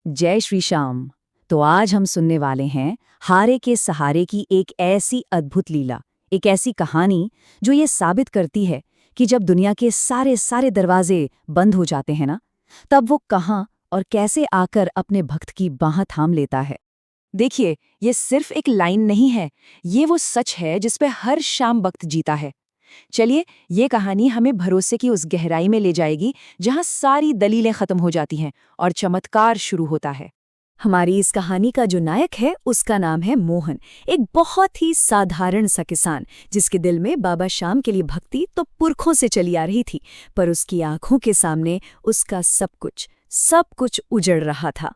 जय श्री श्याम। तो आज हम सुनने वाले हैं हारे के सहारे की एक ऐसी अद्भुत लीला, एक ऐसी कहानी जो ये साबित करती है कि जब दुनिया के सारे सारे दरवाजे बंद हो जाते हैं ना, तब वो कहाँ और कैसे आकर अपने भक्त की बाह थाम लेता है। देखिए, ये सिर्फ एक लाइन नहीं है, ये वो सच है जिस पे हर शाम भक्त जीता है। चलिए, ये कहानी हमें भरोसे की उस गहराई में ले जाएगी जहां सारी दलीलें खत्म हो जाती हैं और चमत्कार शुरू होता है। हमारी इस कहानी का जो नायक है उसका नाम है मोहन, एक बहुत ही साधारण सा किसान जिसके दिल में बाबा श्याम के लिए भक्ति तो पुरखों से चली आ रही थी, पर उसकी आंखों के सामने उसका सब कुछ उजड़ रहा था।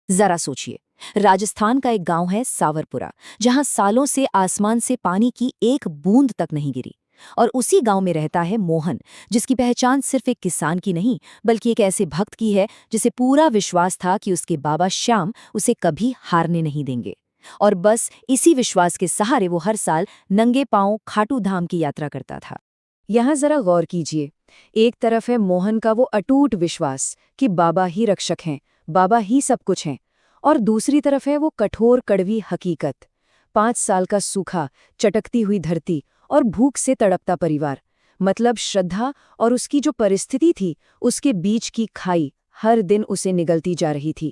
जरा सोचिए, राजस्थान का एक गांव है सावरपुरा, जहां सालों से आसमान से पानी की एक बूंद तक नहीं गिरी। और उसी गांव में रहता है मोहन, जिसकी पहचान सिर्फ एक किसान की नहीं बल्कि एक ऐसे भक्त की है जिसे पूरा विश्वास था कि उसके बाबा श्याम उसे कभी हारने नहीं देंगे। और बस इसी विश्वास के सहारे वो हर साल नंगे पांव खाटू धाम की यात्रा करता था। यहाँ जरा गौर कीजिए, एक तरफ है मोहन का वो अटूट विश्वास कि बाबा ही रक्षक हैं, बाबा ही सब कुछ हैं, और दूसरी तरफ है वो कठोर कड़वी हकीकत। 5 साल का सूखा, चटकती हुई धरती और भूख से तड़पता परिवार, मतलब श्रद्धा और उसकी जो परिस्थिति थी उसके बीच की खाई हर दिन उसे निगलती जा रही थी।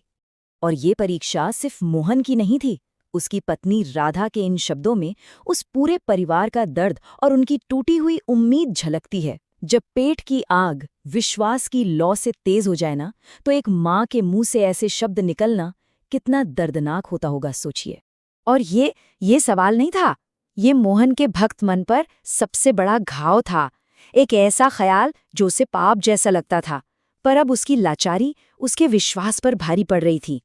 और ये परीक्षा सिर्फ मोहन की नहीं थी, उसकी पत्नी राधा के इन शब्दों में उस पूरे परिवार का दर्द और उनकी टूटी हुई उम्मीद झलकती है। जब पेट की आग विश्वास की लौ से तेज हो जाए ना, तो एक माँ के मुंह से ऐसे शब्द निकलना कितना दर्दनाक होता होगा, सोचिए। और ये सवाल नहीं था, ये मोहन के भक्त मन पर सबसे बड़ा घाव था। एक ऐसा ख्याल जो उसे पाप जैसा लगता था, पर अब उसकी लाचारी उसके विश्वास पर भारी पड़ रही थी।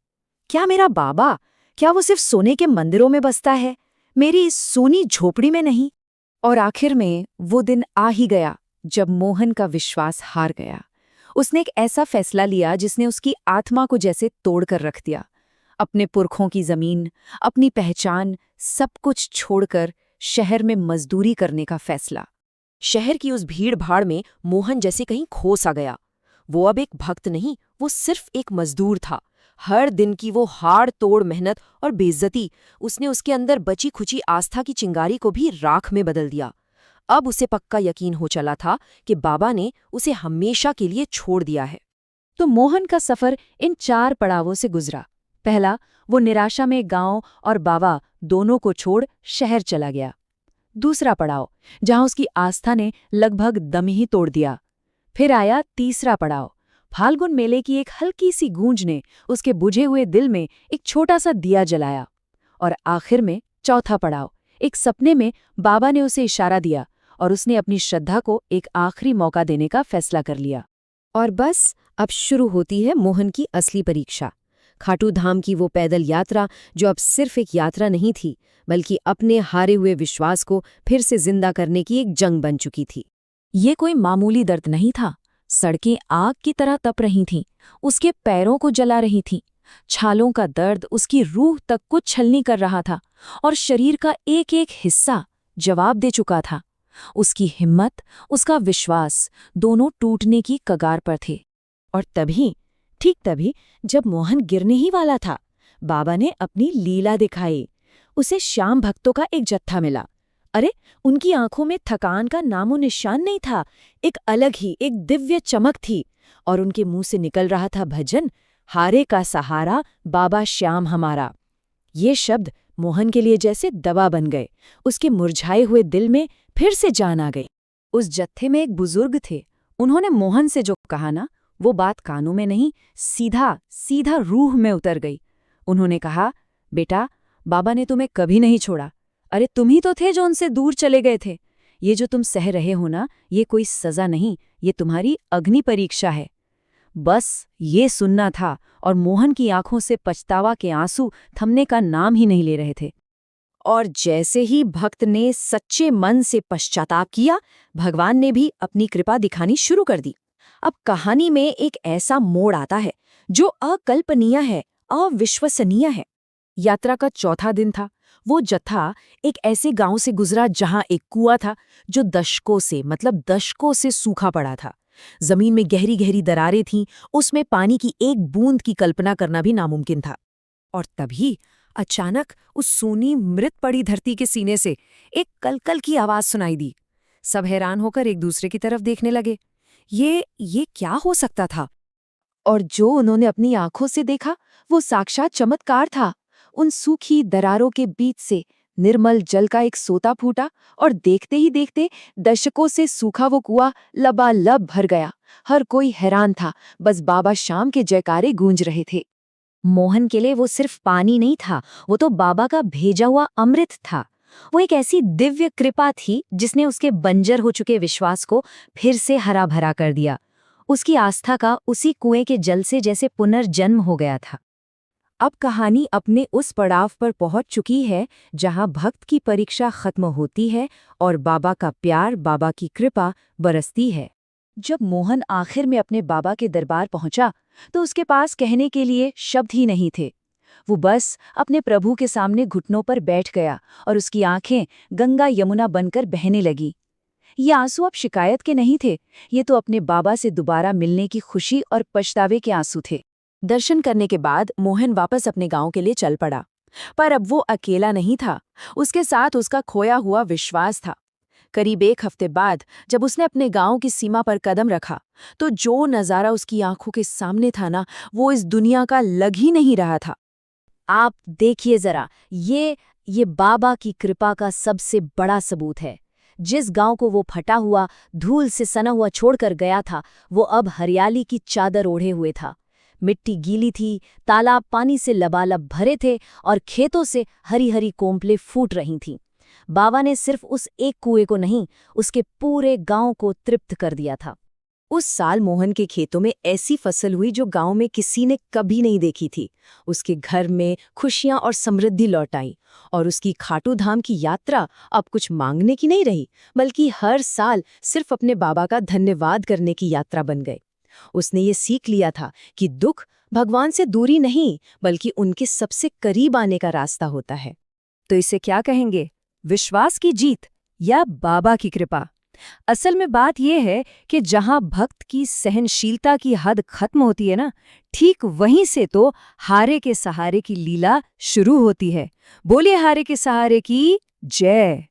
क्या मेरा बाबा, क्या वो सिर्फ सोने के मंदिरों में बसता है, मेरी इस सोनी झोपड़ी में नहीं? और आखिर में वो दिन आ ही गया जब मोहन का विश्वास हार गया। उसने एक ऐसा फैसला लिया जिसने उसकी आत्मा को जैसे तोड़कर रख दिया। अपने पुरखों की जमीन, अपनी पहचान, सब कुछ छोड़कर शहर में मजदूरी करने का फैसला। शहर की उस भीड़ भाड़ में मोहन जैसे कहीं खो सा गया। वो अब एक भक्त नहीं, वो सिर्फ एक मजदूर था। हर दिन की वो हाड़ तोड़ मेहनत और बेइज्जती उसने उसके अंदर बची खुची आस्था की चिंगारी को भी राख में बदल दिया। अब उसे पक्का यकीन हो चला था कि बाबा ने उसे हमेशा के लिए छोड़ दिया है। तो मोहन का सफर इन 4 पड़ावों से गुजरा। पहला, वो निराशा में गांव और बाबा दोनों को छोड़ शहर चला गया। दूसरा पड़ाव, जहां उसकी आस्था ने लगभग दम ही तोड़ दिया। फिर आया तीसरा पड़ाव, फाल्गुन मेले की एक हल्की सी गूंज ने उसके बुझे हुए दिल में एक छोटा सा दिया जलाया। और आखिर में चौथा पड़ाव, एक सपने में बाबा ने उसे इशारा दिया और उसने अपनी श्रद्धा को एक आखिरी मौका देने का फैसला कर लिया। और बस अब शुरू होती है मोहन की असली परीक्षा। खाटू धाम की वो पैदल यात्रा जो अब सिर्फ एक यात्रा नहीं थी, बल्कि अपने हारे हुए विश्वास को फिर से जिंदा करने की एक जंग बन चुकी थी। ये कोई मामूली दर्द नहीं था। सड़कें आग की तरह तप रही थीं, उसके पैरों को जला रही थीं। छालों का दर्द उसकी रूह तक को छलनी कर रहा था और शरीर का एक एक हिस्सा जवाब दे चुका था। उसकी हिम्मत, उसका विश्वास दोनों टूटने की कगार पर थे। और ठीक तभी जब मोहन गिरने ही वाला था, बाबा ने अपनी लीला दिखाई। उसे श्याम भक्तों का एक जत्था मिला। अरे, उनकी आंखों में थकान का नामो निशान नहीं था, एक अलग ही एक दिव्य चमक थी। और उनके मुंह से निकल रहा था भजन, हारे का सहारा बाबा श्याम हमारा। ये शब्द मोहन के लिए जैसे दवा बन गए। उसके मुरझाए हुए दिल में फिर से जान आ गई। उस जत्थे में एक बुजुर्ग थे। उन्होंने मोहन से जो कहा ना, वो बात कानों में नहीं, सीधा रूह में उतर गई। उन्होंने कहा, बेटा, बाबा ने तुम्हें कभी नहीं छोड़ा। अरे, तुम ही तो थे जो उनसे दूर चले गए थे। ये जो तुम सह रहे हो ना, ये कोई सजा नहीं, ये तुम्हारी अग्नि परीक्षा है। बस ये सुनना था, और मोहन की आंखों से पछतावा के आंसू थमने का नाम ही नहीं ले रहे थे। और जैसे ही भक्त ने सच्चे मन से पश्चाताप किया, भगवान ने भी अपनी कृपा दिखानी शुरू कर दी। अब कहानी में एक ऐसा मोड़ आता है जो अकल्पनीय है, अविश्वसनीय है। यात्रा का चौथा दिन था। वो जत्था एक ऐसे गांव से गुजरा जहां एक कुआं था जो दशकों से सूखा पड़ा था। जमीन में गहरी गहरी दरारें थीं, उसमें पानी की एक बूंद की कल्पना करना भी नामुमकिन था। और तभी अचानक उस सूनी मृत पड़ी धरती के सीने से एक कलकल की आवाज सुनाई दी। सब हैरान होकर एक दूसरे की तरफ देखने लगे। ये क्या हो सकता था? और जो उन्होंने अपनी आंखों से देखा वो साक्षात चमत्कार था। उन सूखी दरारों के बीच से निर्मल जल का एक सोता फूटा और देखते ही देखते दशकों से सूखा वो कुआं लबालब भर गया। हर कोई हैरान था, बस बाबा शाम के जयकारे गूंज रहे थे। मोहन के लिए वो सिर्फ पानी नहीं था, वो तो बाबा का भेजा हुआ अमृत था। वो एक ऐसी दिव्य कृपा थी जिसने उसके बंजर हो चुके विश्वास को फिर से हरा भरा कर दिया। उसकी आस्था का उसी कुएं के जल से जैसे पुनर्जन्म हो गया था। अब कहानी अपने उस पड़ाव पर पहुंच चुकी है जहां भक्त की परीक्षा खत्म होती है और बाबा का प्यार, बाबा की कृपा बरसती है। जब मोहन आखिर में अपने बाबा के दरबार पहुंचा तो उसके पास कहने के लिए शब्द ही नहीं थे। वो बस अपने प्रभु के सामने घुटनों पर बैठ गया और उसकी आंखें गंगा यमुना बनकर बहने लगी। ये आंसू अब शिकायत के नहीं थे, ये तो अपने बाबा से दोबारा मिलने की खुशी और पछतावे के आंसू थे। दर्शन करने के बाद मोहन वापस अपने गांव के लिए चल पड़ा। पर अब वो अकेला नहीं था, उसके साथ उसका खोया हुआ विश्वास था। करीब एक हफ्ते बाद जब उसने अपने गांव की सीमा पर कदम रखा तो जो नज़ारा उसकी आंखों के सामने था ना, वो इस दुनिया का लग ही नहीं रहा था। आप देखिए जरा, ये बाबा की कृपा का सबसे बड़ा सबूत है। जिस गांव को वो फटा हुआ, धूल से सना हुआ छोड़कर गया था, वो अब हरियाली की चादर ओढ़े हुए था। मिट्टी गीली थी, तालाब पानी से लबालब भरे थे और खेतों से हरी हरी कोंपलें फूट रही थीं। बाबा ने सिर्फ उस एक कुएं को नहीं, उसके पूरे गांव को तृप्त कर दिया था। उस साल मोहन के खेतों में ऐसी फसल हुई जो गांव में किसी ने कभी नहीं देखी थी। उसके घर में खुशियां और समृद्धि लौट आई और उसकी खाटू धाम की यात्रा अब कुछ मांगने की नहीं रही, बल्कि हर साल सिर्फ अपने बाबा का धन्यवाद करने की यात्रा बन गई। उसने ये सीख लिया था कि दुख भगवान से दूरी नहीं, बल्कि उनके सबसे करीब आने का रास्ता होता है। तो इसे क्या कहेंगे, विश्वास की जीत या बाबा की कृपा? असल में बात यह है कि जहां भक्त की सहनशीलता की हद खत्म होती है ना, ठीक वहीं से तो हारे के सहारे की लीला शुरू होती है। बोलिए हारे के सहारे की जय।